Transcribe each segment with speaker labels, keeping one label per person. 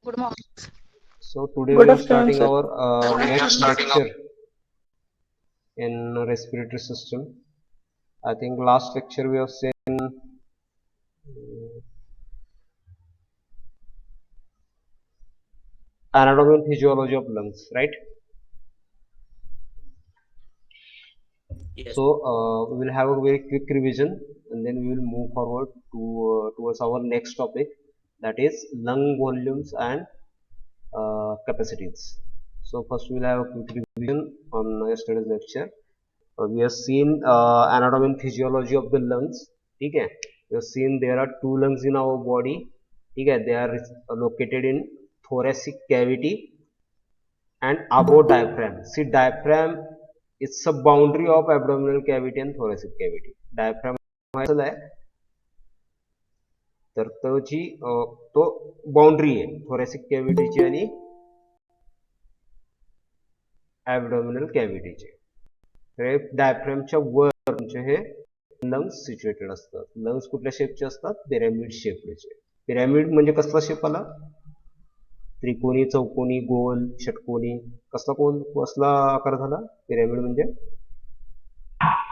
Speaker 1: Good morning.
Speaker 2: So today we
Speaker 3: Good
Speaker 2: are
Speaker 3: afternoon,
Speaker 2: starting
Speaker 3: sir.
Speaker 2: our
Speaker 1: We're
Speaker 2: next
Speaker 1: starting our
Speaker 2: lecture in respiratory system. I think last lecture we have seen anatomy and physiology of lungs, right?
Speaker 1: yes.
Speaker 2: So we will have a very quick revision and then we will move forward towards our next topic, that is lung volumes and capacities. So first we will have a quick revision on yesterday's lecture. We have seen anatomy and physiology of the lungs. Okay, we have seen there are two lungs in our body. Okay, they are located in thoracic cavity and above diaphragm. See, diaphragm is a boundary of abdominal cavity and thoracic cavity. Diaphragm आहे तर तो boundary आहे thoracic कॅव्हिटीची आणि abdominal कॅव्हिटीची. हे डायफ्रॅमच्या वर तुमचे हे lungs situated असतात. लंग्स कुठल्या शेपचे असतात? पिरॅमिड शेपचे. पिरॅमिड म्हणजे कसला शेप आला? त्रिकोणी, चौकोनी, गोल, षटकोनी, कसला आकार झाला पिरॅमिड म्हणजे?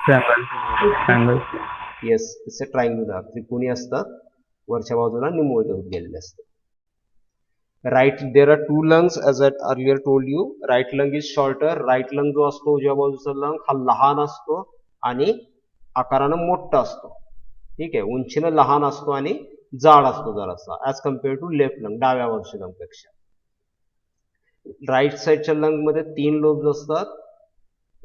Speaker 3: Triangle.
Speaker 2: Yes, it's a triangular. त्रिकोणी असतात, वरच्या बाजूला निमुळते होत गेलेले असतात. Right, there are two lungs as I earlier told you. Right lung is shorter. Right lung जो असतो उजव्या बाजूचा लंग हा लहान असतो आणि आकारानं मोठा असतो. ठीक आहे, उंचीनं लहान असतो आणि जाड असतो जरासा as compare to left lung, डाव्या बाजूच्या लंग पेक्षा. राईट साईडच्या लंग मध्ये 3 लोब्स असतात,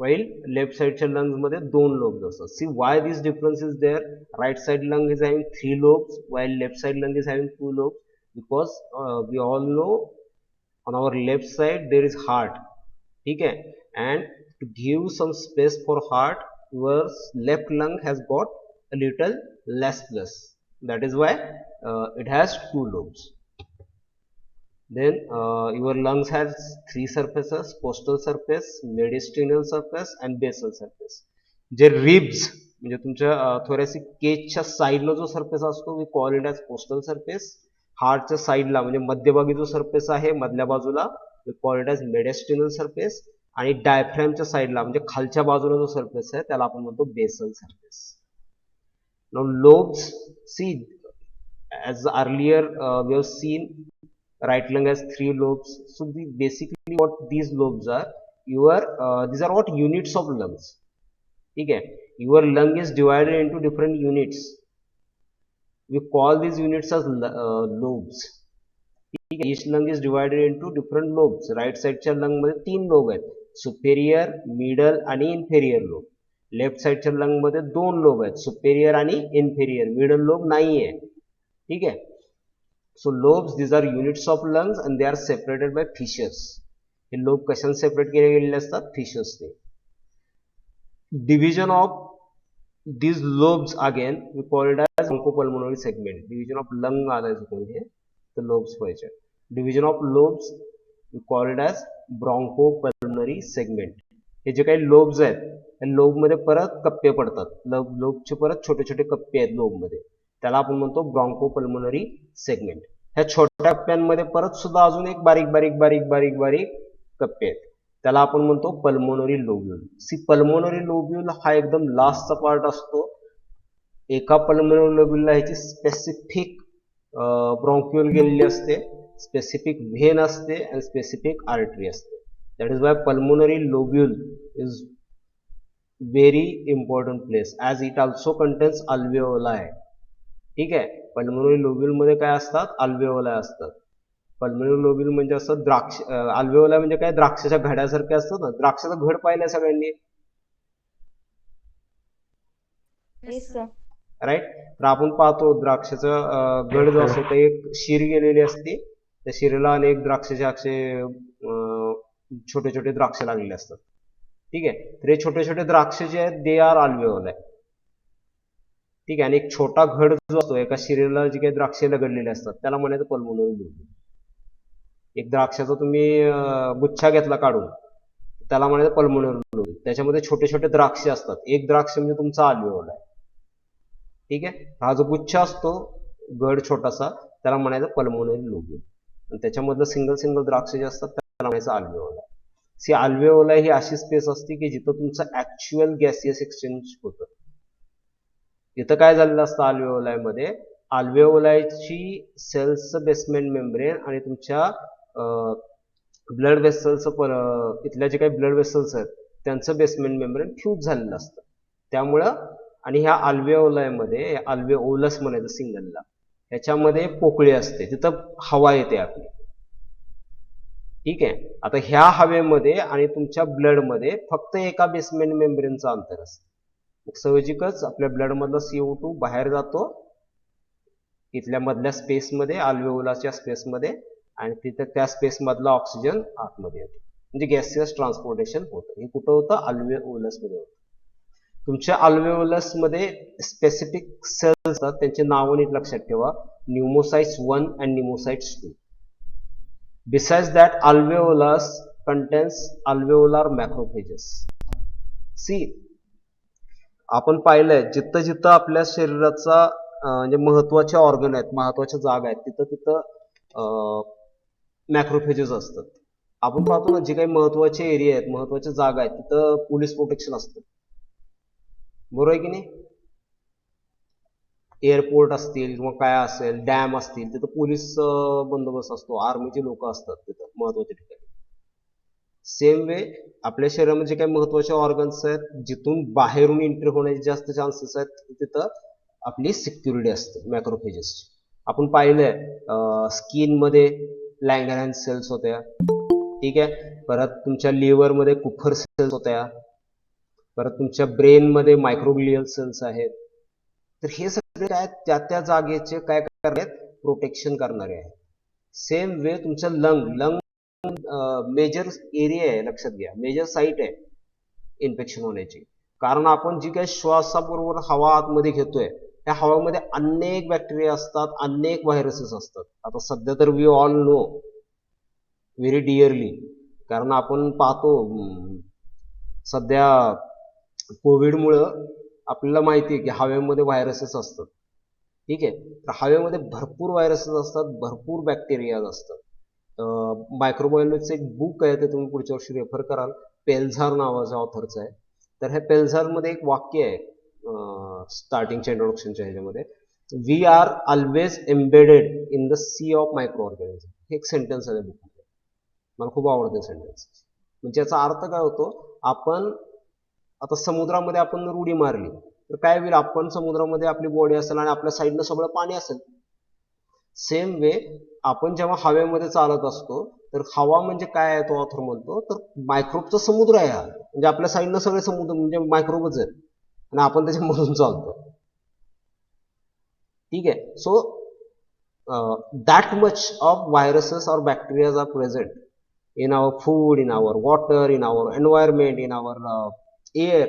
Speaker 2: while left साइडच्या lungs मध्ये 2 lobes असतात. See why this difference is there? Right side lung is having 3 lobes while left side lung is having 2 lobes, because we all know on our left side there is heart. ठीक है, and to give some space for heart, your left lung has got a little less. That is why it has 2 lobes. Then your lungs has 3 surfaces: postal surface, mediastinal surface and basal surface. जे ribs म्हणजे तुमच्या thoracic केजच्या साईडला जो surface असतो we call it as costal surface. हार्टच्या साईडला म्हणजे मध्यभागी जो सरफेस आहे मधल्या बाजूला we call it as mediastinal surface, आणि डायफ्रॅमच्या साईडला म्हणजे खालच्या बाजूला जो सरफेस आहे त्याला आपण म्हणतो basal surface. Now lobes, see as earlier we have seen right lung has 3 lobes. So basically what these lobes are, these are what units of lungs. Okay, your lung is divided into different units. We call these units as lobes. Each lung is divided into different lobes. Right side च्या lung मध्ये 3 lobe आहेत, superior, middle आणि inferior lobe. Left साइडच्या lung मध्ये 2 lobe आहेत, superior आणि inferior. Middle lobe नाही आहे. ठीक आहे. So lobes, these are units of lungs and they are separated by fissures. हे लोब कशाने सेपरेट केले गेलेले असतात? फिशर्सने. Division of these lobes again we call it as bronchopulmonary segment. Division of lung आणायचं कोणी हे तर lobes पाहिजे. Division of lobes we call it as bronchopulmonary segment. हे जे काही लोब्स आहेत त्या लोब मध्ये परत कप्पे पडतात. लोबचे परत छोटे छोटे कप्पे आहेत लोब मध्ये, त्याला आपण म्हणतो ब्रॉन्कोपल्मोनरी सेगमेंट. ह्या छोट्या कप्प्यांमध्ये परत सुद्धा अजून एक बारीक बारीक बारीक बारीक बारीक कप्पे आहेत, त्याला आपण म्हणतो pulmonary lobule. See, pulmonary lobule हा एकदम लास्टचा पार्ट असतो. एका पल्मोनरी लोब्यूलला ह्याची स्पेसिफिक ब्रॉन्क्युल गेलेली असते, स्पेसिफिक व्हेन असते आणि स्पेसिफिक आर्टरी असते. That is why pulmonary lobule is very important place as it also contains alveoli. ठीक आहे, पल्मोनरी लोब्यूल मध्ये काय असतात? अल्वेओलाय असतात. पल्मोनरी लोब्यूल म्हणजे असं द्राक्ष, अल्वेओलाय म्हणजे काय? द्राक्षाच्या घड्यासारखे असतात ना. द्राक्षाचा घड पाहिलाय सगळ्यांनी?
Speaker 3: Yes, sir.
Speaker 2: राईट. तर आपण पाहतो द्राक्षाचा घड जो असतो ते एक शिर गेलेली असते, त्या शिरेला अनेक द्राक्षाचे असे छोटे छोटे द्राक्ष लागलेले असतात. ठीक आहे, तर हे छोटे छोटे द्राक्ष जे आहेत दे आर अल्वेओलाय. ठीक आहे, आणि एक छोटा घड जो असतो एका शिरेला जे काही द्राक्षे लगडलेले असतात त्याला म्हणायचं पल्मोनरी लोब्यूल. एक द्राक्षाचा तुम्ही गुच्छा घेतला काढून त्याला म्हणायचं पल्मोनरी लोब्यूल. त्याच्यामध्ये छोटे छोटे द्राक्षे असतात, एक द्राक्ष म्हणजे तुमचा अल्वेओलाय. ठीक आहे, हा जो गुच्छ असतो घड छोटासा त्याला म्हणायचं पल्मोनरी लोब्यूल. आणि त्याच्यामधलं सिंगल सिंगल द्राक्ष जे असतात त्याला म्हणायचं अल्वेओलाय. सी अल्वेओलाय ही अशी स्पेस असते की जिथं तुमचं ऍक्च्युअल गॅसियस एक्सचेंज होतं. इथं काय झालेलं असतं अल्वेओलाय मध्ये, अल्वेओलायची सेल्सचं बेसमेंट मेम्ब्रेन आणि तुमच्या ब्लड वेसलचं इथल्या जे काही ब्लड वेसल्स आहेत त्यांचं बेसमेंट मेम्ब्रेन फ्यूज झालेलं असतं. त्यामुळं आणि ह्या अल्वेओलायमध्ये अल्वेओलस म्हणायचं सिंगलला, ह्याच्यामध्ये पोकळी असते, तिथं हवा येते आपली. ठीक आहे. आता ह्या हवेमध्ये आणि तुमच्या ब्लडमध्ये फक्त एका बेसमेंट मेम्ब्रेनचं अंतर असतं. मग साहजिकच आपल्या ब्लडमधला CO2 बाहेर जातो इथल्या मधल्या स्पेसमध्ये, अल्वेओलाच्या स्पेसमध्ये, आणि तिथं त्या स्पेस मधला ऑक्सिजन आतमध्ये येतो. म्हणजे गॅसियस ट्रान्सपोर्टेशन होतं. हे कुठं होतं? अल्वेओलस मध्ये होतं. तुमच्या अल्वेओलस मध्ये स्पेसिफिक सेल्स असतात, त्यांचे नाव नीट लक्षात ठेवा, pneumocytes 1 and pneumocytes 2. Besides that alveolus contains alveolar macrophages. See आपण पाहिलंय जिथं जिथं आपल्या शरीराचा म्हणजे महत्वाचे ऑर्गन आहेत, महत्वाच्या जागा आहेत, तिथं तिथं मॅक्रोफेजेस असतात. आपण पाहतो ना, जे काही महत्वाचे एरिया आहेत, महत्वाच्या जागा आहेत, तिथं पोलीस प्रोटेक्शन असतं. बरोबर आहे की नाही? एअरपोर्ट असतील किंवा काय असेल, डॅम असतील, तिथं पोलीस बंदोबस्त असतो, आर्मीचे लोक असतात तिथं महत्वाच्या ठिकाणी. सेम वे आपल्या शरीरामध्ये जे काही महत्वाचे ऑर्गन्स आहेत, जिथून बाहेरून एंट्री होण्याचे जास्त चान्सेस आहेत, तिथं आपली सिक्युरिटी असते मॅक्रोफेजेसची. आपण पाहिलंय स्किन मध्ये लँगरहॅन्स सेल्स होत्या. ठीक आहे. परत तुमच्या लिव्हर मध्ये कुफर सेल्स होत्या. परत तुमच्या ब्रेन मध्ये मायक्रोग्लियल सेल्स आहेत. तर हे सगळे काय त्या त्या जागेचे काय करणारे आहेत? प्रोटेक्शन करणारे आहेत. सेम वे तुमचं लंग मेजर एरिया आहे, लक्षात घ्या, मेजर साईट आहे इन्फेक्शन होण्याची. कारण आपण जी काही श्वासाबरोबर हवा आतमध्ये घेतोय, त्या हवामध्ये अनेक बॅक्टेरिया असतात, अनेक व्हायरसेस असतात. आता सध्या तर वी ऑल नो व्हेरी डिअरली, कारण आपण पाहतो सध्या कोविडमुळं आपल्याला माहिती आहे की हवेमध्ये व्हायरसेस असतात. ठीक आहे. तर हवेमध्ये भरपूर व्हायरसेस असतात, भरपूर बॅक्टेरिया असतात. मायक्रोबायोलॉजीचं एक बुक आहे, ते तुम्ही पुढच्या वर्षी रेफर कराल, पेलझार नावाच्या ऑथरचं आहे. तर ह्या पेलझारमध्ये एक वाक्य आहे स्टार्टिंगच्या इंट्रोडक्शनच्या ह्याच्यामध्ये, we are always embedded in the sea of micro organism. हे एक सेंटेन्स आहे बुकमध्ये, मला खूप आवडतं सेंटेन्स. म्हणजे याचा अर्थ काय होतो, आपण आता समुद्रामध्ये आपण उडी मारली तर काय होईल, आपण समुद्रामध्ये आपली बॉडी असेल आणि आपल्या साईडनं सगळं पाणी असेल. सेम वे आपण जेव्हा हवेमध्ये चालत असतो तर हवा म्हणजे काय आहे, तो ऑथर म्हणतो, तर मायक्रोबचा समुद्र आहे हा. म्हणजे आपल्या साईडनं सगळे समुद्र म्हणजे मायक्रोबच आहेत आणि आपण त्याच्यामधून चालतो. ठीक आहे. So that much of viruses or bacteria are present in our food, in our water, in our environment, in our air.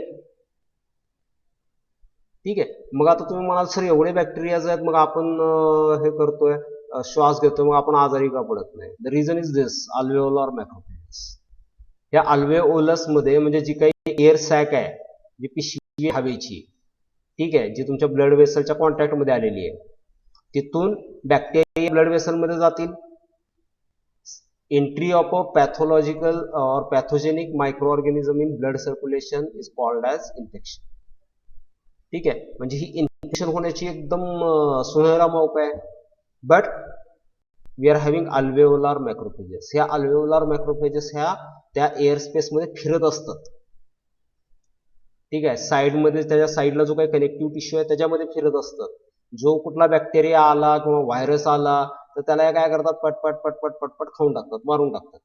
Speaker 2: ठीक आहे. मग आता तुम्ही म्हणाल सर एवढे बॅक्टेरियाज आहेत, मग आपण हे करतोय, श्वास घेतोय, मग आपण आजारी का पडत नाही? The reason is this, alveolar macrophages. या अल्वेओलस मध्ये म्हणजे जी काही एअर सॅक आहे, जी पिशवी हवेची, ठीक आहे, जी तुमच्या ब्लड वेसलच्या कॉन्टॅक्ट मध्ये आलेली आहे, तिथून बॅक्टेरिया ब्लड वेसल मध्ये जातील. एंट्री ऑफ अ पॅथोलॉजिकल और pathogenic micro organism in blood circulation is called as infection. ठीक आहे. म्हणजे ही इन्फेक्शन होण्याची एकदम सुनहरा मौका आहे. But we are having alveolar macrophages. ह्या अल्वेओलार मॅक्रोफेजेस ह्या त्या एअर स्पेस मध्ये फिरत असतात. ठीक आहे. साईडमध्ये त्याच्या साईडला जो काही कनेक्टिव्ह टिश्यू आहे त्याच्यामध्ये फिरत असतात. जो कुठला बॅक्टेरिया आला किंवा व्हायरस आला तर त्याला काय करतात, पटपट पटपट पटपट खाऊन टाकतात, मारून टाकतात.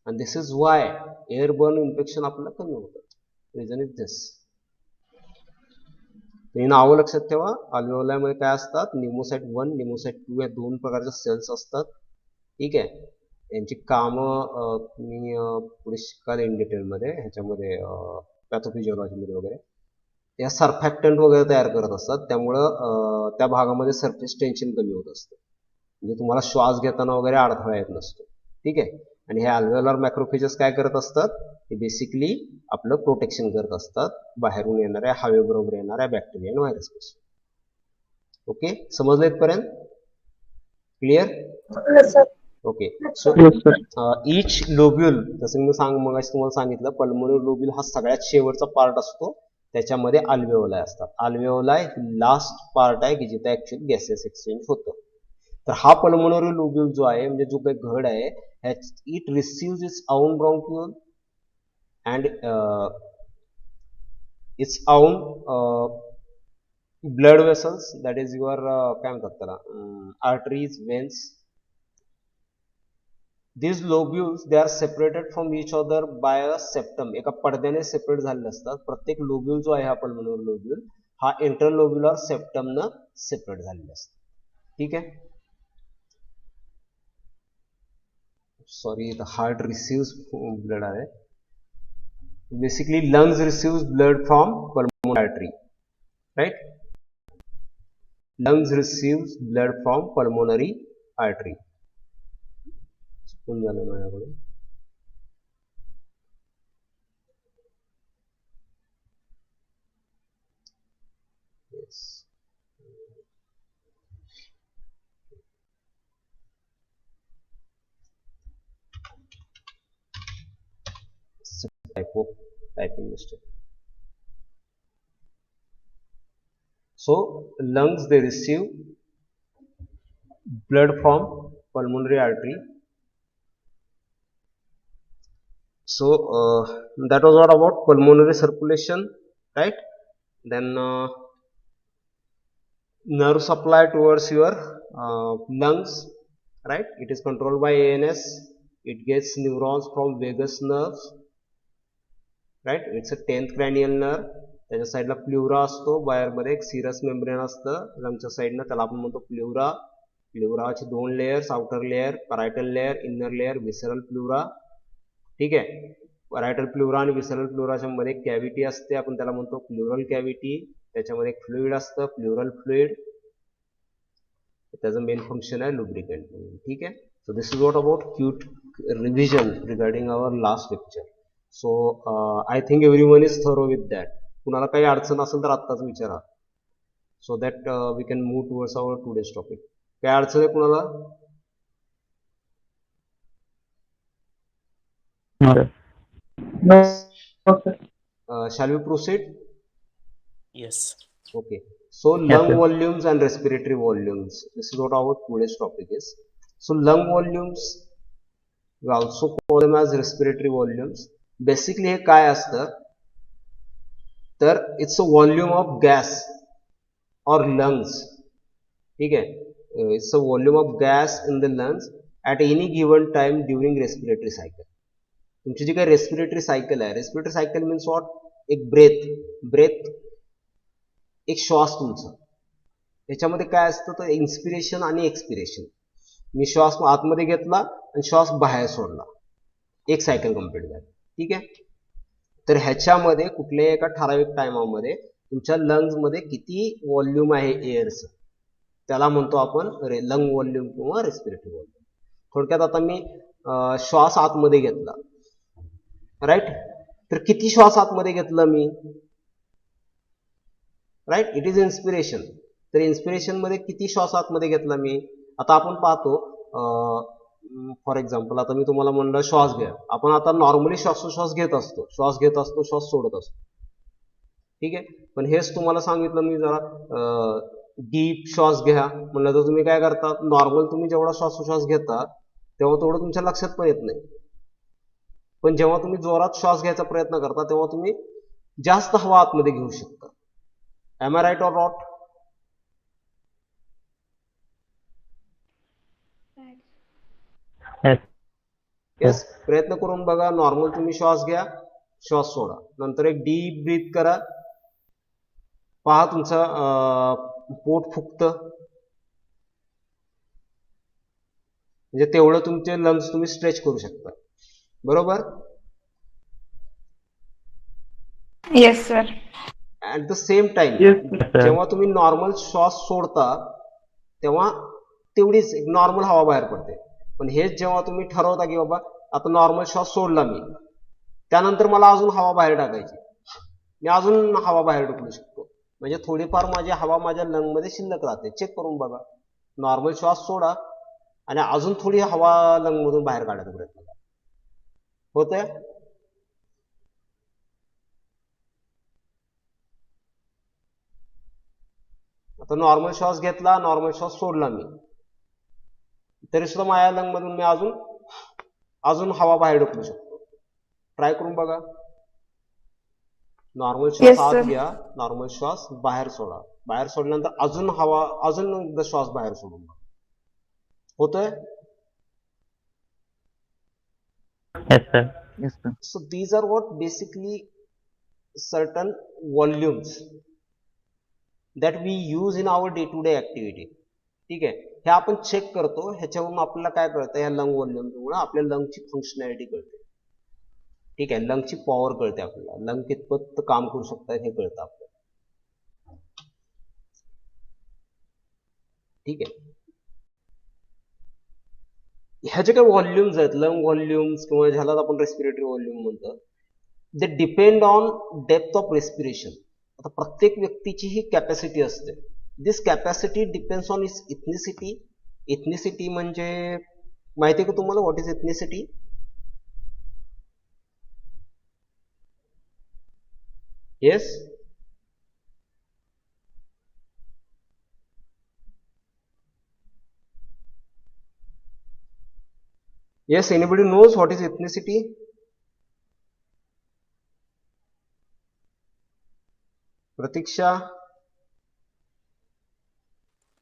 Speaker 2: आणि दिस इज वाय एअरबर्न इन्फेक्शन आपल्याला कमी होतं. रिझन इज दिस. तुम्ही नावं लक्षात ठेवा. अल्वेओलामध्ये काय असतात, न्यूमोसाइट 1, न्यूमोसाइट 2 या दोन प्रकारच्या सेल्स असतात. ठीक आहे. यांची कामं तुम्ही पुढे शिकाल इन डिटेलमध्ये, ह्याच्यामध्ये पॅथोफिजिओलॉजीमध्ये वगैरे. या सर्फॅक्टंट वगैरे तयार करत असतात, त्यामुळं त्या भागामध्ये सरफेस टेन्शन कमी होत असतं, म्हणजे तुम्हाला श्वास घेताना वगैरे अडथळा येत नसतो. ठीक आहे. आणि हे अल्वेओलार मॅक्रोफेजेस काय करत असतात, हे बेसिकली आपलं प्रोटेक्शन करत असतात बाहेरून येणाऱ्या हवेबरोबर येणाऱ्या बॅक्टेरिया आणि व्हायरस. ओके, समजलं इथपर्यंत? Clear? Okay. So
Speaker 3: Yes, sir.
Speaker 2: इच लोब्युल, जसं मी मगाशी तुम्हाला सांगितलं, पल्मोनरी लोब्युल हा सगळ्यात शेवटचा पार्ट असतो, त्याच्यामध्ये अल्वेओलाय असतात. अल्वेओलाय लास्ट पार्ट आहे की जिथे ऍक्च्युअली गॅसेस एक्सचेंज होतं. तर हा पल्मोनरी लोब्युल जो आहे, म्हणजे जो काही घड आहे, it receive its own bronchiole and its own blood vessels, that is your काय म्हणतात त्याला, arteries, veins. These lobules they are separated from each other by a septum. एका पडद्याने सेपरेट झालेले असतात. प्रत्येक लोब्युल जो आहे हा पल्मोनरी लोब्युल हा इंटरलोब्युलर सेप्टम न सेपरेट झालेला असतो. ठीक आहे. Sorry, the heart receives blood आहे. Basically lungs receives blood from pulmonary artery, right? Lungs receives blood from pulmonary artery. चुकून झालं माझ्याकडून. Yes. Typing mistake. So lungs they receive blood from pulmonary artery. So that was what about pulmonary circulation, right? Then nerve supply towards your lungs, right? It is controlled by ANS. It gets neurons from vagus nerves, right? It's a 10th cranial nerve. त्याच्या साईडला प्ल्युरा असतो, बाहेरमध्ये एक सिरस membrane असतं लंगच्या साईडनं, त्याला आपण म्हणतो प्ल्युरा. प्ल्युराचे दोन layers, outer layer, parietal layer, inner layer, विसरल प्ल्युरा. ठीक आहे. परायटल प्ल्युरा आणि विसरल प्ल्युराच्या मध्ये एक कॅव्हिटी असते, आपण त्याला म्हणतो प्ल्युरल कॅव्हिटी. त्याच्यामध्ये एक फ्लुइड असतं, प्ल्युरल फ्लुइड. त्याचं मेन फंक्शन आहे लुब्रिकंट. ठीक आहे. So this is what about cute revision regarding our last lecture. So I think everyone is thorough with that. कुणाला काही अडचण असेल तर आत्ताच विचारा, so that we can move towards our today's topic. काय अडचण आहे कुणाला?
Speaker 3: No, sir. No, sir.
Speaker 2: Shall we proceed?
Speaker 1: Yes.
Speaker 2: Okay. So
Speaker 3: Yes,
Speaker 2: lung
Speaker 3: sir.
Speaker 2: volumes and respiratory volumes. This is what our today's topic is. So lung volumes, we also call them as respiratory volumes. Basically हे काय असतं तर it's a volume of gas और lungs. ठीक आहे. It's a volume of gas in the lungs at any given time during respiratory cycle. तुमची जी काही respiratory cycle आहे, रेस्पिरेटरी सायकल मीन्स वॉट, एक ब्रेथ एक श्वास तुमचा. त्याच्यामध्ये काय असतं तर इन्स्पिरेशन आणि एक्सपिरेशन. मी श्वास आतमध्ये घेतला आणि श्वास बाहेर सोडला, एक सायकल कंप्लीट झाली. ठीक आहे. तर ह्याच्यामध्ये कुठल्याही एका ठराविक टायमामध्ये तुमच्या लंग्स मध्ये किती व्हॉल्यूम आहे एअरचं, त्याला म्हणतो आपण लंग व्हॉल्यूम किंवा रेस्पिरेटरी व्हॉल्यूम. थोडक्यात आता मी श्वास आतमध्ये घेतला, राईट. तर किती श्वास आतमध्ये घेतला मी, राईट, इट इज इन्स्पिरेशन. तर इन्स्पिरेशन मध्ये किती श्वास आतमध्ये घेतला मी. आता आपण पाहतो, फॉर एक्झाम्पल आता मी तुम्हाला म्हणलं श्वास घ्या. आपण आता नॉर्मली श्वासोश्वास घेत असतो, श्वास घेत असतो, श्वास सोडत असतो. ठीक आहे. पण हेच तुम्हाला सांगितलं मी जरा डीप श्वास घ्या म्हणलं तर तुम्ही काय करता, नॉर्मल तुम्ही जेवढा श्वासोश्वास घेता तेव्हा तेवढं तुमच्या लक्षात पण येत नाही. पण जेव्हा तुम्ही जोरात श्वास घ्यायचा प्रयत्न करता तेव्हा तुम्ही जास्त हवा आतमध्ये घेऊ शकता. Am I right or not?
Speaker 3: Yes.
Speaker 2: Yes. प्रयत्न करून बघा. नॉर्मल तुम्ही श्वास घ्या, श्वास सोडा, नंतर एक डीप ब्रीथ करा. पहा तुमचं पोट फुगतं, म्हणजे तेवढं तुमचे लंग्स तुम्ही स्ट्रेच करू शकता. बरोबर?
Speaker 4: Yes, sir.
Speaker 2: At the same time
Speaker 3: Yes, sir.
Speaker 2: जेव्हा तुम्ही नॉर्मल श्वास सोडता तेव्हा तेवढीच नॉर्मल हवा बाहेर पडते. पण हेच जेव्हा तुम्ही ठरवता की बाबा आता नॉर्मल श्वास सोडला मी, त्यानंतर मला अजून हवा बाहेर टाकायची, मी अजून हवा बाहेर ढकलू शकतो. म्हणजे थोडीफार माझी हवा माझ्या लंग मध्ये शिल्लक राहते. चेक करून बघा. नॉर्मल श्वास सोडा, आणि अजून थोडी हवा लंग मधून बाहेर काढायचा प्रयत्न करा. होतंय? आता नॉर्मल श्वास घेतला, नॉर्मल श्वास सोडला मी, तरी सुद्धा माझ्या लंग मधून मी अजून हवा बाहेर ढकलू शकतो. ट्राय करून बघा. नॉर्मल श्वास
Speaker 4: Yes,
Speaker 2: आत
Speaker 4: sir.
Speaker 2: घ्या, नॉर्मल श्वास बाहेर सोडा, बाहेर सोडल्यानंतर अजून एकदा श्वास बाहेर सोडून बघा. होतोय?
Speaker 3: Yes, sir. Yes, sir.
Speaker 2: So these are what basically certain volumes that we use in our day-to-day activity. ठीक आहे, हे आपण चेक करतो. ह्याच्यावरून आपल्याला काय कळतं, या लंग व्हॉल्यूममुळे आपल्या लंगची फंक्शनॅलिटी कळते. ठीक आहे, लंगची पॉवर कळते आपल्याला, लंग कितपत काम करू शकतात हे कळतं आपल्याला. ठीक आहे, ह्या जे काही व्हॉल्यूम्स आहेत, लंग व्हॉल्यूम्स किंवा ज्याला आपण रेस्पिरेटरी व्हॉल्यूम म्हणतो, they depend on depth of respiration. आता प्रत्येक व्यक्तीची ही कॅपॅसिटी असते. This capacity depends on its ethnicity. Ethnicity म्हणजे माहिती आहे का तुम्हाला, what is ethnicity? Yes, yes, anybody knows what is ethnicity? Pratiksha?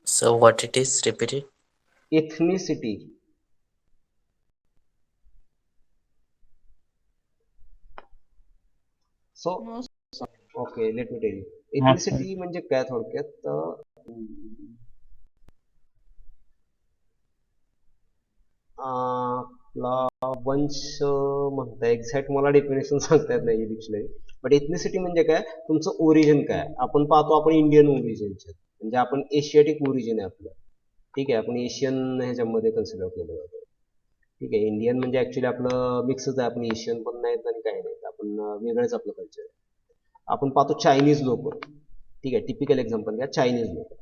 Speaker 1: So what it is? Repeat it.
Speaker 2: Ethnicity. So, okay, let me tell you. Ethnicity म्हणजे काय थोडक्यात, आपला वंश म्हणता, एक्झॅक्ट मला डेफिनेशन सांगता येत नाही डिक्शनरी, बट एथनिसिटी म्हणजे काय, तुमचं ओरिजिन काय. आपण पाहतो आपण इंडियन ओरिजिनचे, म्हणजे आपण एशियाटिक ओरिजिन आहे आपलं. ठीक आहे, आपण एशियन ह्याच्यामध्ये कन्सिडर केलं जातं. ठीक आहे, इंडियन म्हणजे ऍक्च्युली आपलं मिक्सच आहे, आपण एशियन पण नाहीत आणि काही नाहीत, आपण वेगळंच आपलं कल्चर आहे. आपण पाहतो चायनीज लोक. ठीक आहे, टिपिकल एक्झाम्पल घ्या, चायनीज लोक.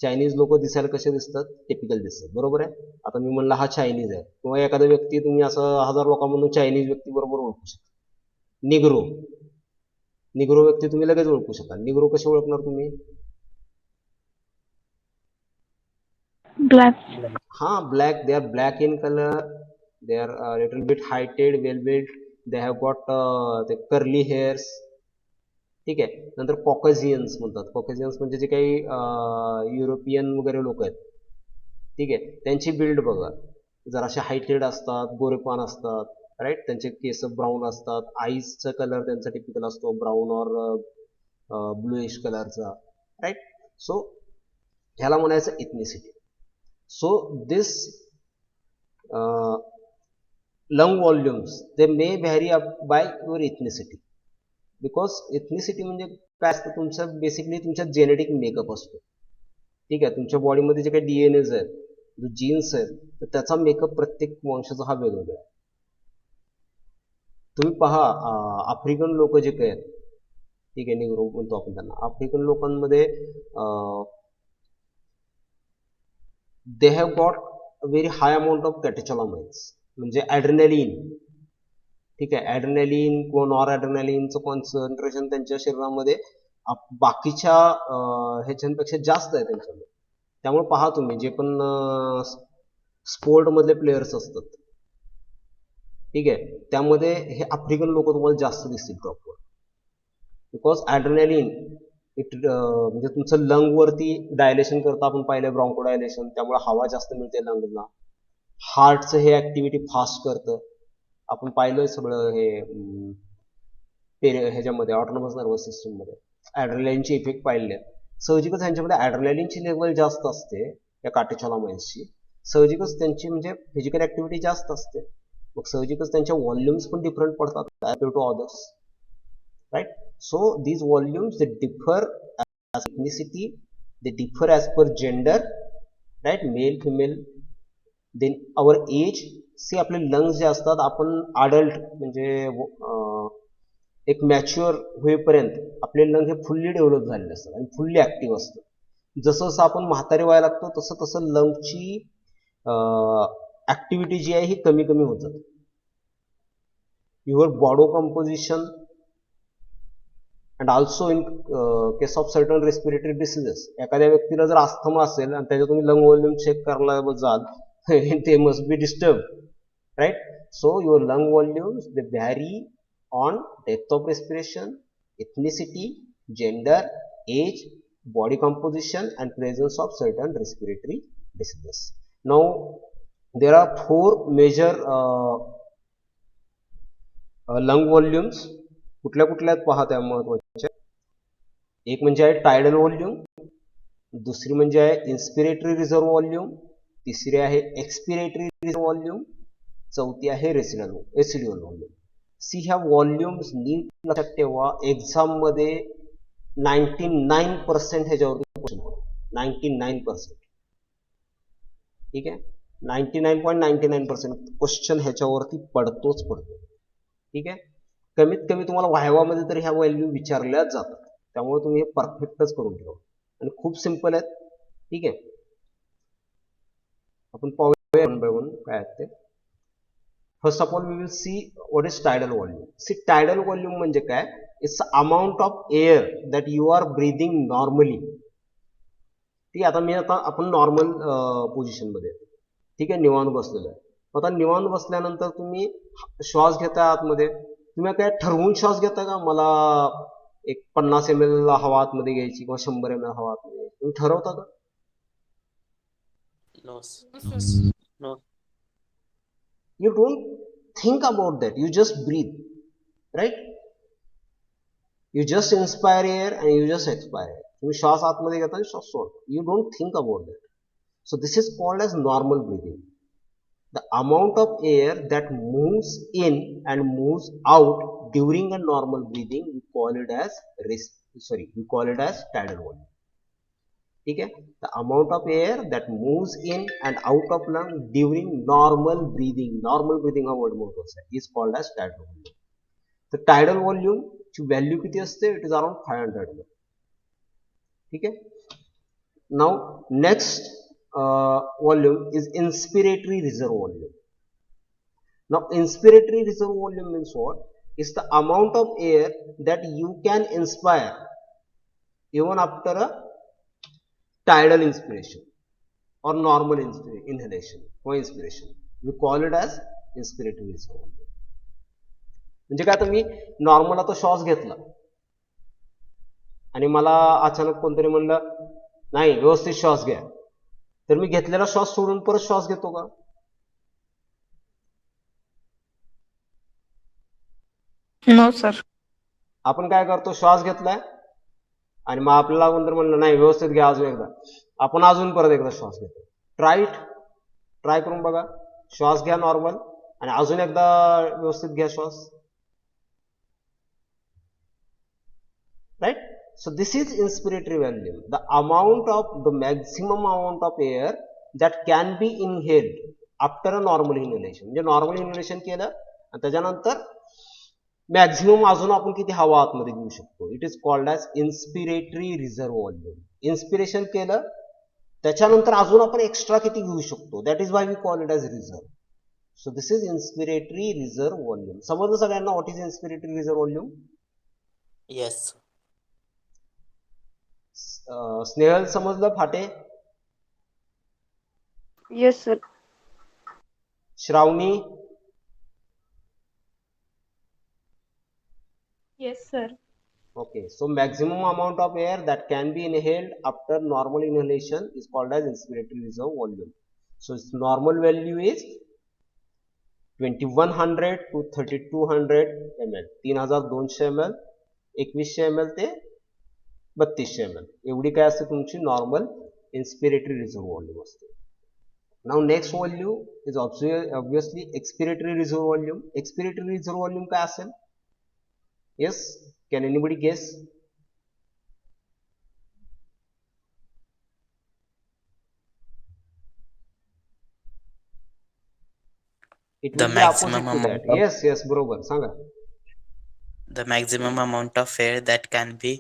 Speaker 2: चायनीज लोक दिसायला कसे दिसतात, टिपिकल दिसतात, बरोबर आहे. आता मी म्हणलं हा चायनीज आहे, किंवा एखादा व्यक्ती तुम्ही असं 1000 लोकांमधून चायनीज व्यक्ती बरोबर ओळखू शकता. निग्रो व्यक्ती तुम्ही लगेच ओळखू शकता. निग्रो कसे ओळखणार तुम्ही?
Speaker 4: Black.
Speaker 2: हा, black. They are black in colour, they are little bit heighted, well built, they have got ते कर्ली हेअर्स. ठीक आहे, नंतर कॉकेजियन्स म्हणतात. कॉकेजियन्स म्हणजे जे काही युरोपियन वगैरे लोक आहेत. ठीक आहे, त्यांची बिल्ड बघा, जराशे हायटेड असतात, गोरेपान असतात, राईट. त्यांचे केस ब्राऊन असतात, आईजचा कलर त्यांचा टिपिकल असतो ब्राऊन और ब्लूइश कलरचा, राईट. सो ह्याला म्हणायचं ethnicity. So this lung volumes they may vary up by your ethnicity. Because ethnicity म्हणजे काय असतं, तुमचं बेसिकली तुमच्या जेनेटिक मेकअप असतो. ठीक आहे, तुमच्या बॉडीमध्ये जे काही डीएनएज आहेत, जो जीन्स आहेत, तर त्याचा मेकअप प्रत्येक वंशाचा हा वेगवेगळा आहे. तुम्ही पहा, आफ्रिकन लोक जे काही आहेत, ठीक आहे, निग्रो म्हणतो आपण त्यांना, आफ्रिकन लोकांमध्ये they have got a very high amount of catecholamines, म्हणजे ॲड्रेनालिन. ठीक आहे, ॲड्रेनालिन किंवा नॉर ॲड्रेनालिनचं कॉन्सन्ट्रेशन त्यांच्या शरीरामध्ये बाकीच्या ह्याच्यापेक्षा जास्त आहे त्यांच्यामध्ये. त्यामुळे पहा तुम्ही जे पण स्पोर्ट मधले प्लेयर्स असतात, ठीक आहे, त्यामध्ये हे आफ्रिकन लोक तुम्हाला जास्त दिसतील टॉपवर. बिकॉज ॲड्रेनालिन म्हणजे तुमचं लंग वरती डायलेशन करतं, आपण पाहिलं ब्रॉन्को डायलेशन, त्यामुळे हवा जास्त मिळते लंगला. हार्टचं हे ऍक्टिव्हिटी फास्ट करतं, आपण पाहिलं सगळं हे ह्याच्यामध्ये ऑटोनॉमस नर्वस सिस्टम मध्ये ॲड्रेनालिनचे इफेक्ट पाहिले. सहजिकच ह्यांच्यामध्ये ॲड्रेनालिनची लेवल जास्त असते या कॅटेचोलामाइन्सची. सहजिकच त्यांची म्हणजे फिजिकल ऍक्टिव्हिटी जास्त असते, मग सहजिकच त्यांच्या व्हॉल्यूम्स पण डिफरंट पडतात as to others, right. So these volumes they differ as ethnicity, they differ as per gender, right, male female. Then our age. See आपले लंग्स जे असतात, आपण अडल्ट म्हणजे एक मॅच्युअर होईपर्यंत आपले लंग हे फुल्ली डेव्हलप झालेले असतात आणि फुल्ली ऍक्टिव्ह असतात. जसं जसं आपण म्हातारे व्हायला लागतो तसं तसं लंगची ऍक्टिव्हिटी जी आहे ही कमी कमी होत जाते. Your body composition and also in case of certain respiratory diseases, एखाद्या व्यक्तीला जर अस्थमा असेल आणि त्याच्या तुम्ही लंग व्हॉल्यूम चेक करायला जाल ते must be disturb, right? So your lung volumes they vary on depth of respiration, ethnicity, gender, age, body composition and presence of certain respiratory diseases. Now there are four major lung volumes. कुठल्या कुठल्या पहा त्या महत्वाच्या. एक म्हणजे आहे tidal volume, दुसरी म्हणजे आहे इन्स्पिरेटरी रिझर्व व्हॉल्यूम, तिसरी आहे एक्सपिरेटरी रिझर्व व्हॉल्यूम, चौथी आहे रेसिड्युअल व्हॉल्यूम. सी ह्या व्हॉल्यूम्स नीट लक्षात ठेवा, एक्झाम मध्ये 99% ह्याच्यावरती क्वेश्चन होतो. 99%, ठीक आहे. 99.99% क्वेश्चन ह्याच्यावरती पडतोच पडतो, ठीक आहे. कमीत कमी तुम्हाला व्हायवामध्ये तरी ह्या व्हॅल्यू विचारल्याच जातात, त्यामुळे तुम्ही हे परफेक्टच करून ठेवा आणि खूप सिंपल आहेत, ठीक आहे. आपण पाहूया वन बाय वन काय आहेत ते. First of all we will see what is tidal volume. See tidal volume म्हणजे काय? It's amount of air that you are breathing normally. ठीक आहे. आता आपण नॉर्मल पोझिशन मध्ये, ठीक आहे, निवांत बसलेलो आहे. आता निवांत बसल्यानंतर तुम्ही श्वास घेताय आतमध्ये, तुम्ही काय ठरवून श्वास घेता का मला एक 50 ml हवा आतमध्ये घ्यायची किंवा 100 ml हवा आतमध्ये घ्यायची? तुम्ही ठरवता का?
Speaker 1: No, no.
Speaker 2: You don't think about that, you just breathe, right? You just inspire air and you just expire air. तुम्ही श्वास आतमध्ये घेता आणि श्वास सोडता. You don't think about that. So this is called as normal breathing. The amount of air that moves in and moves out during a normal breathing, we call it as tidal volume. ठीक है. The amount of air that moves in and out of lung during normal breathing हा word महत्वाचा आहे, is called as tidal volume. तर tidal volume ची value किती असते? It is around 500 ml. ठीक आहे. Now next volume is inspiratory reserve volume. Now inspiratory reserve volume means what? Is the amount of air that you can inspire even after a tidal inspiration or normal inhalation or inspiration. We call it as inspiratory reserve volume. म्हणजे काय, आता मी normal आता श्वास घेतला आणि मला अचानक कोणतरी म्हणलं नाही व्यवस्थित श्वास घ्या, तर मी घेतलेला श्वास सोडून परत श्वास घेतो का?
Speaker 4: No, sir.
Speaker 2: आपण काय करतो, श्वास घेतलाय आणि मग आपल्याला कोणतरी म्हणलं नाही व्यवस्थित घ्या अजून एकदा, आपण अजून परत एकदा श्वास घेतो. ट्राय करून बघा. श्वास घ्या नॉर्मल आणि अजून एकदा व्यवस्थित घ्या श्वास, right? So this is inspiratory volume, the maximum amount of air that can be inhaled after a normal inhalation. म्हणजे नॉर्मल इनहेलेशन केलं आणि त्याच्यानंतर मॅक्झिमम अजून आपण किती हवा आतमध्ये घेऊ शकतो. It is called as inspiratory reserve volume. Inspiration केलं त्याच्यानंतर अजून आपण एक्स्ट्रा किती घेऊ शकतो, that is why we call it as reserve. So this is inspiratory reserve volume. समजलं सगळ्यांना what is inspiratory reserve volume?
Speaker 1: Yes.
Speaker 2: Snehal समजलं? Phate?
Speaker 4: Yes, sir.
Speaker 2: Shravani?
Speaker 4: Yes, sir.
Speaker 2: Okay, so maximum amount of air that can be inhaled after normal inhalation is called as inspiratory reserve volume. So its normal value is 2100 to 3200 ml. 3200 ml, 2100 ml ते 3200 ml एवढी काय असते तुमची normal इन्स्पिरेटरी reserve volume असते. Now next volume is obviously expiratory reserve volume. Expiratory reserve volume काय असेल? Yes, can anybody guess? It
Speaker 1: The
Speaker 2: will be opposite
Speaker 1: maximum
Speaker 2: to that.
Speaker 1: amount of
Speaker 2: Yes, बरोबर. सांगा.
Speaker 1: the maximum amount of air that can be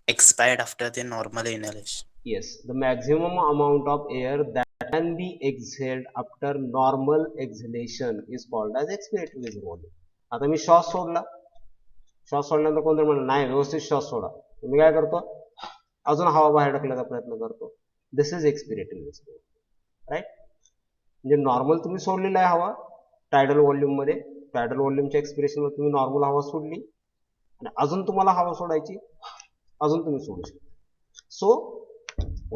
Speaker 1: expired after the normal inhalation.
Speaker 2: Yes, the maximum amount of air that can be exhaled after normal exhalation is called as expiratory reserve volume. आता मी श्वास सोडल्यानंतर कोणतरी म्हणलं नाही व्यवस्थित श्वास सोडा, मी काय करतो अजून हवा बाहेर टाकण्याचा प्रयत्न करतो. दिस इज एक्सपिरेटरी रिझर्व, राईट. म्हणजे नॉर्मल तुम्ही सोडलेला आहे हवा टायडल व्हॉल्यूम मध्ये, टायडल व्हॉल्यूमच्या एक्सपिरेशन मध्ये तुम्ही नॉर्मल हवा सोडली आणि अजून तुम्हाला हवा सोडायची, अजून तुम्ही सोडू शकता. So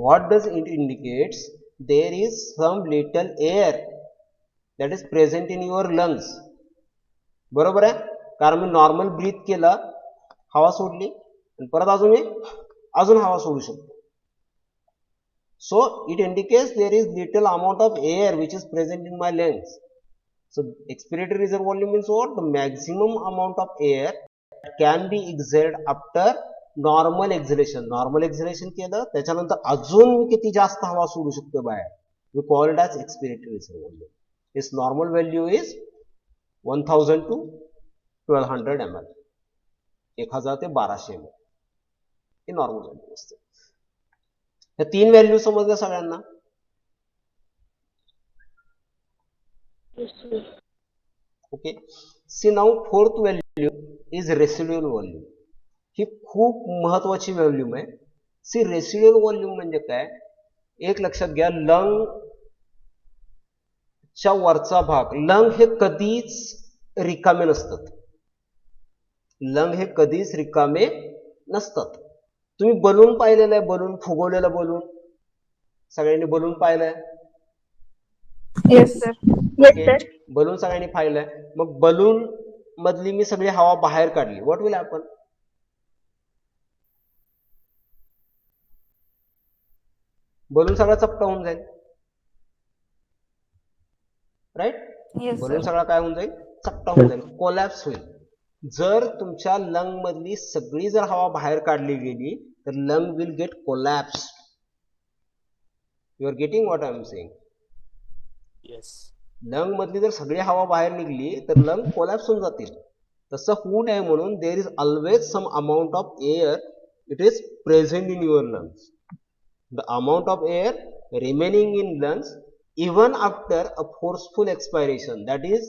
Speaker 2: what does it indicates? There is some little air that is present in your lungs. बरोबर आहे, कारण मी नॉर्मल ब्रीथ केलं, हवा सोडली आणि परत अजून हवा सोडू शकतो. So it indicates there is little amount of air which is present in my lungs. So expiratory reserve volume means what? The maximum amount of air can be exhaled after normal exhalation. Normal exhalation केलं त्याच्यानंतर अजून मी किती जास्त हवा सोडू शकतो बाहेर, we called as expiratory reserve volume. It's normal value is 1000 to 1200 ml, 1000 ते 1200 ml हे नॉर्मल व्हॅल्यू असते. हे 3 व्हॅल्यू समजल्या सगळ्यांना? Okay. See now fourth value is residual volume. ही खूप महत्वाची व्हॅल्यूम आहे. सी रेसिड्युअल व्हॉल्यूम म्हणजे काय, एक लक्षात घ्या, लंग च्या वरचा भाग, लंग हे कधीच रिकामे नसतात. लंग हे कधीच रिकामे नसतात. तुम्ही बलून पाहिलेलं आहे, बलून फुगवलेला बलून, सगळ्यांनी बलून पाहिलंय?
Speaker 4: Yes, sir.
Speaker 2: बलून सगळ्यांनी पाहिलंय. मग बलून मधली मी सगळी हवा बाहेर काढली, व्हॉट विल हॅपन? बलून सगळा चपटा होऊन जाईल, राईट.
Speaker 4: Yes,
Speaker 2: balloon
Speaker 4: sir.
Speaker 2: सगळा काय होऊन जाईल, चपटा होऊन जाईल, कोलॅप्स होईल. जर तुमच्या लंग मधली सगळी जर हवा बाहेर काढली गेली तर lung will get collapse. You are getting what I am saying?
Speaker 1: Yes.
Speaker 2: Lung मधली जर सगळी हवा बाहेर निघली तर लंग कोलॅप्स होऊन जातील. तसं होऊ नये म्हणून there is always some amount of air it is present in your lungs. The amount of air remaining in lungs even after a forceful expiration, that is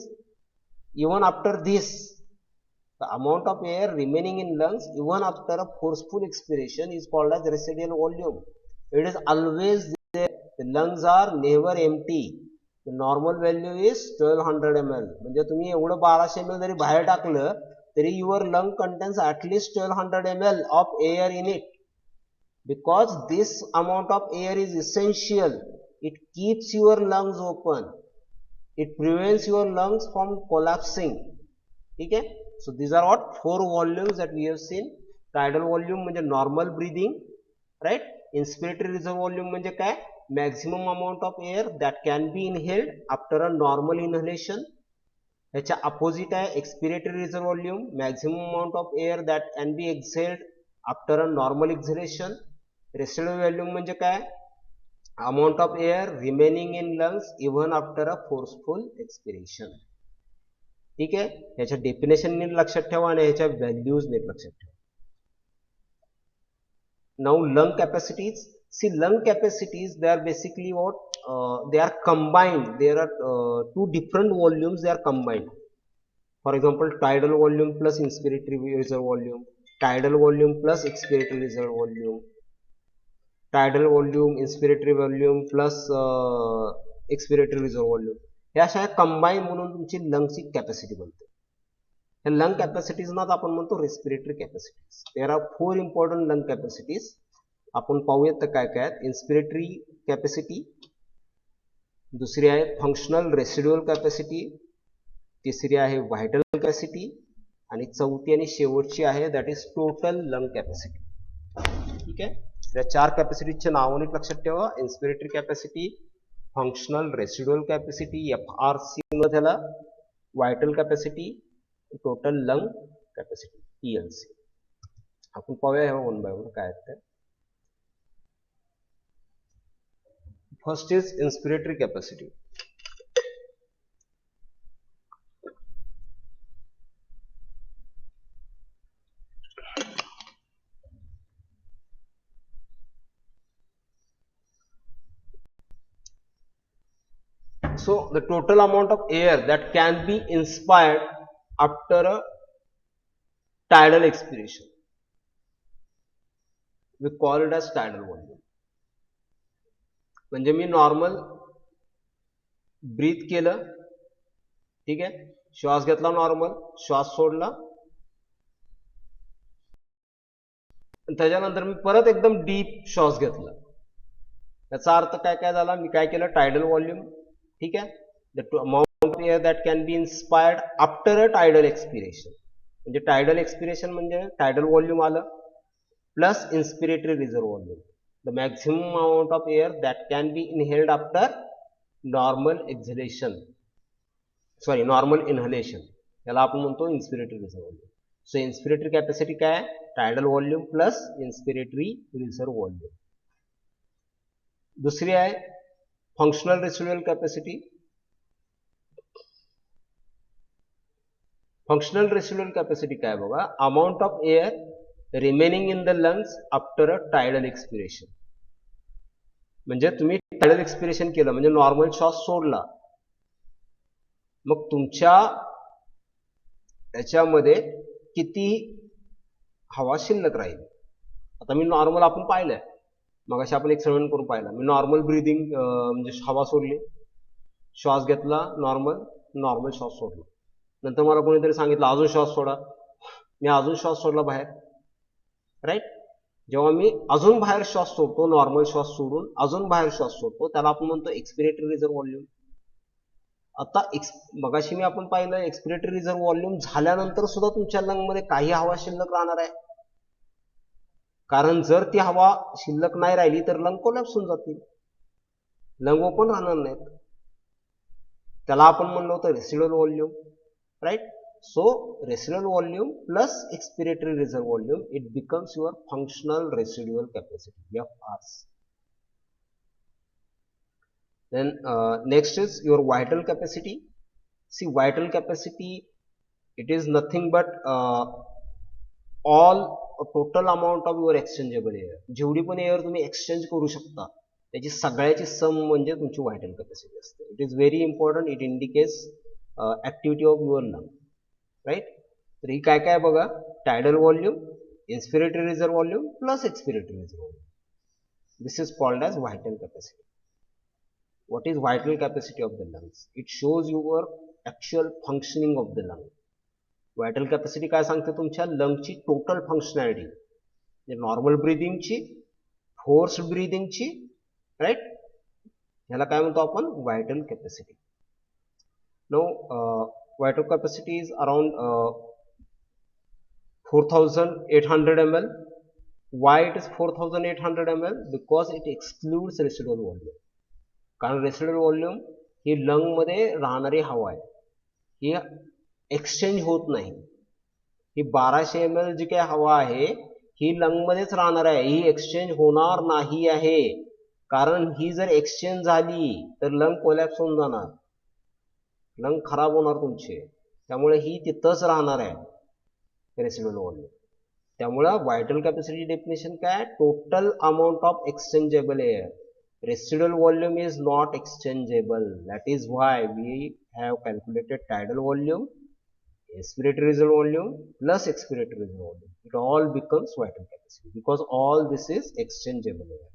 Speaker 2: even after this, the amount of air remaining in lungs even after a forceful expiration is called as residual volume. It is always there. The lungs are never empty. The normal value is 1200 ml. म्हणजे तुम्ही एवढं 1200 ml जरी बाहेर टाकलं तरी your lung contains at least 1200 ml of air in it. Because this amount of air is essential, it keeps your lungs open, it prevents your lungs from collapsing. Okay, so these are what 4 volumes that we have seen. Tidal volume म्हणजे normal breathing, right? Inspiratory reserve volume म्हणजे काय, maximum amount of air that can be inhaled after a normal inhalation. ह्याच्या opposite आहे expiratory reserve volume, maximum amount of air that can be exhaled after a normal exhalation. Residual volume म्हणजे काय, amount of air remaining in lungs even after a forceful expiration. ठीक आहे, ह्याच्या definition नीट लक्षात ठेवा आणि ह्याच्या व्हॅल्यूज नीट लक्षात ठेवा. Now lung capacities. See lung capacities they are basically what, they are combined. There are 2 different volumes, they are combined. For example, tidal volume plus inspiratory reserve volume, tidal volume plus expiratory reserve volume, tidal volume, inspiratory volume plus expiratory reserve volume. हे अशा combine म्हणून तुमची लंगची capacity बनते. या lung capacities ना आपण म्हणतो respiratory capacities. There are 4 important lung capacities. आपण पाहूयात तर काय काय आहेत. इन्स्पिरेटरी कॅपॅसिटी, दुसरी आहे फंक्शनल रेसिड्युअल कॅपॅसिटी, तिसरी आहे व्हायटल कॅपॅसिटी आणि चौथी आणि शेवटची आहे that is total lung capacity. ठीक आहे, या 4 कॅपॅसिटीचे नाव नीट लक्षात ठेवा. Inspiratory capacity, functional residual capacity FRC मध्ये त्याला, vital capacity, total lung capacity TLC. आपण पाहूया वन बाय वन काय आहेत ते. First is inspiratory capacity. So the total amount of air that can be inspired after a tidal expiration, we call it as tidal volume. म्हणजे मी normal breath केलं, ठीक आहे, श्वास घेतला नॉर्मल, श्वास सोडला, त्याच्यानंतर मी परत एकदम डीप श्वास घेतला. याचा अर्थ काय काय झाला, मी काय केलं, टायडल व्हॉल्यूम, ठीक आहे, the amount of air that can be inspired after a tidal expiration. म्हणजे टायडल एक्सपिरेशन म्हणजे टायडल व्हॉल्यूम आलं plus inspiratory reserve volume, the maximum amount of air that can be inhaled after normal exhalation, sorry normal inhalation, याला आपण म्हणतो inspiratory reserve volume. So inspiratory capacity काय आहे, tidal volume plus inspiratory reserve volume. दुसरी आहे functional residual capacity. Functional residual capacity काय बघा, amount of air remaining in the lungs after a tidal expiration. म्हणजे तुम्ही टायडल एक्सपिरेशन केलं म्हणजे नॉर्मल श्वास सोडला, मग तुमच्या याच्यामध्ये किती हवा शिल्लक राहील. आता मी नॉर्मल आपण पाहिलंय, मग अशी आपण एक्सपेरिमेंट करून पाहिला, मी नॉर्मल ब्रीदिंग म्हणजे हवा सोडली, श्वास घेतला नॉर्मल श्वास सोडला, नंतर मला कोणीतरी सांगितलं अजून श्वास सोडा, मी अजून श्वास सोडला बाहेर, राईट. जेव्हा मी अजून बाहेर श्वास सोडतो, नॉर्मल श्वास सोडून अजून बाहेर श्वास सोडतो, त्याला आपण म्हणतो एक्सपिरेटरी रिझर्व व्हॉल्यूम. आता मगाशी मी आपण पाहिलं एक्सपिरेटरी रिझर्व व्हॉल्यूम झाल्यानंतर सुद्धा तुमच्या लंगमध्ये काही हवा शिल्लक राहणार आहे, कारण जर ती हवा शिल्लक नाही राहिली तर लंग कोलॅप्स होऊन जातील, लंग ओपन राहणार नाहीत. त्याला आपण म्हणलो होतं residual volume, right. So residual volume plus expiratory reserve volume, it becomes your functional residual capacity, FRC. Then next is your vital capacity. See, vital capacity, it is nothing but all total amount of your exchangeable air. जेवढी पण air तुम्ही exchange करू शकता त्याची सगळ्याची sum म्हणजे तुमची vital capacity असते. It is very important, it indicates activity of your lung, right. तर ही काय काय बघा, tidal volume, inspiratory reserve volume plus expiratory reserve volume, this is called as vital capacity. What is vital capacity of the lungs? It shows your actual functioning of the lung. Vital capacity काय सांगते, तुमच्या लंगची total functionality, normal ब्रीदिंगची, forced ब्रीदिंगची, right. ह्याला काय म्हणतो आपण, vital capacity. No vital capacity is around 4800 ml. Why it is 4800 ml? Because it excludes residual volume. कारण रेसिड्युअल व्हॉल्यूम ही लंग मध्ये राहणारी हवा आहे, ही एक्सचेंज होत नाही. ही 1200 ml जी काही हवा आहे ही लंग मध्येच राहणार आहे, ही एक्सचेंज होणार नाही आहे, कारण ही जर एक्सचेंज झाली तर लंग कोलॅप्स होऊन जाणार, लंग खराब होणार तुमचे. त्यामुळे ही तिथंच राहणार आहे रेसिड्युअल व्हॉल्यूम. त्यामुळे व्हायटल कॅपॅसिटी डेफिनेशन काय, total amount of exchangeable air. Residual volume is not exchangeable. That is why we have calculated tidal volume, inspiratory reserve volume plus expiratory reserve volume. It all becomes vital capacity because all this is exchangeable air.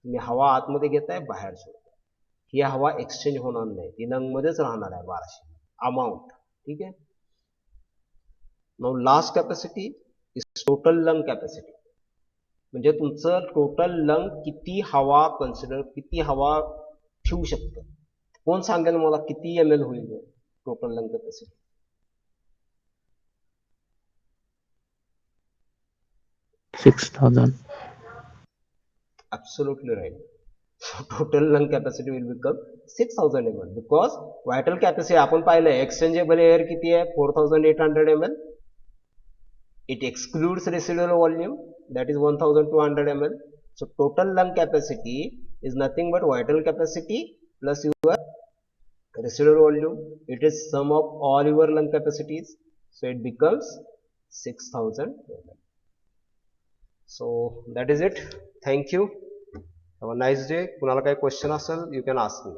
Speaker 2: तुम्ही हवा आतमध्ये घेताय, बाहेर सोडताय, ही हवा exchange होणार नाही, ती lung मध्येच राहणार आहे 1200 अमाऊंट, ठीक आहे. Now last capacity is total lung capacity. म्हणजे तुमचं टोटल लंग किती हवा किती हवा ठेवू शकतं. कोण सांगेल मला किती ml होईल total lung capacity?
Speaker 3: 6000.
Speaker 2: Absolutely right. So total lung capacity will become 6000 ml because vital capacity आपण पाहिलंय एक्सचेंजेबल एअर किती आहे, 4800 ml. It excludes residual volume, that is 1200 ml. So total lung capacity is nothing but vital capacity plus your residual volume. It is sum of all your lung capacities, so it becomes 6000 ml. So that is it. Thank you. Have a nice day. कुणाला काही question असेल, you can ask me.